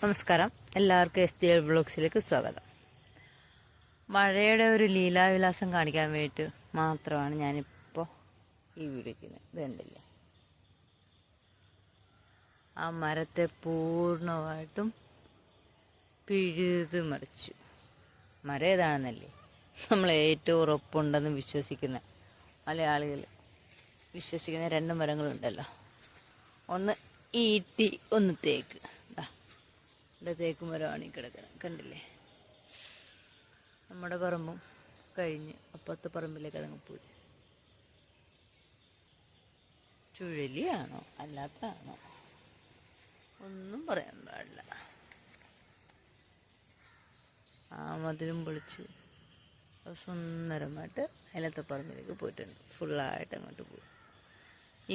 നമസ്കാരം, എല്ലാവർക്കും STL വ്ളോഗ്സിലേക്ക് സ്വാഗതം. മഴയുടെ ഒരു ലീലാവിലാസം കാണിക്കാൻ വേണ്ടിയിട്ട് മാത്രമാണ് ഞാനിപ്പോൾ ഈ വീഡിയോ ചെയ്യുന്നത്. ഇത് കണ്ടില്ലേ, ആ മരത്തെ പൂർണ്ണമായിട്ടും പിഴുത് മറിച്ചു. മരം ഏതാണെന്നല്ലേ, നമ്മൾ ഏറ്റവും ഉറപ്പുണ്ടെന്ന് വിശ്വസിക്കുന്ന മലയാളികൾ വിശ്വസിക്കുന്ന രണ്ട് മരങ്ങളുണ്ടല്ലോ. ഒന്ന് ഈട്ടി, ഒന്ന് തേക്ക്. തേക്ക് മരമാണ് ഈ കിടക്കുന്നത്, കണ്ടില്ലേ. നമ്മുടെ പറമ്പും കഴിഞ്ഞ് അപ്പുറത്തെ പറമ്പിലേക്ക് അതങ്ങ് പോയി. ചുഴലിയാണോ അല്ലാത്തതാണോ ഒന്നും പറയാൻ പാടില്ല. ആ മതിലും പൊളിച്ച് സുന്ദരമായിട്ട് അതിലത്തെ പറമ്പിലേക്ക് പോയിട്ടുണ്ട്. ഫുള്ളായിട്ട് അങ്ങോട്ട് പോയി.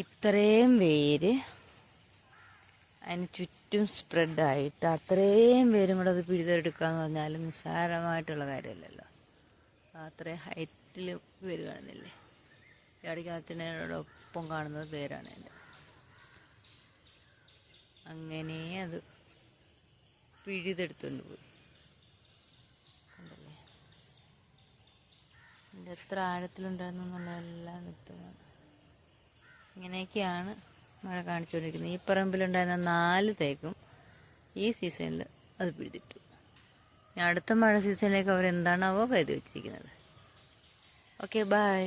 ഇത്രയും വേര് അതിന് ചുറ്റും സ്പ്രെഡായിട്ട് അത്രയും പേരും കൂടെ അത് പിഴുതെടുക്കുക എന്ന് പറഞ്ഞാൽ നിസ്സാരമായിട്ടുള്ള കാര്യമല്ലല്ലോ. അത്രയും ഹൈറ്റിൽ വേര് കാണുന്നില്ലേ. ഇടയ്ക്കകത്തിനോടൊപ്പം കാണുന്നത് പേരാണ് എൻ്റെ. അങ്ങനെ അത് പിഴുതെടുത്തുകൊണ്ട് പോയി. കണ്ടല്ലേ, എൻ്റെ എത്ര ആഴത്തിലുണ്ടായിരുന്നു എന്നുള്ളതെല്ലാം വ്യക്തമാണ്. ഇങ്ങനെയൊക്കെയാണ് മഴ കാണിച്ചുകൊണ്ടിരിക്കുന്നത്. ഈ പറമ്പിലുണ്ടായിരുന്ന 4 തേക്കും ഈ സീസണിൽ അത് പിഴുതിട്ടു. അടുത്ത മഴ സീസണിലേക്ക് അവരെന്താണാവോ കരുതി വെച്ചിരിക്കുന്നത്. Okay, by.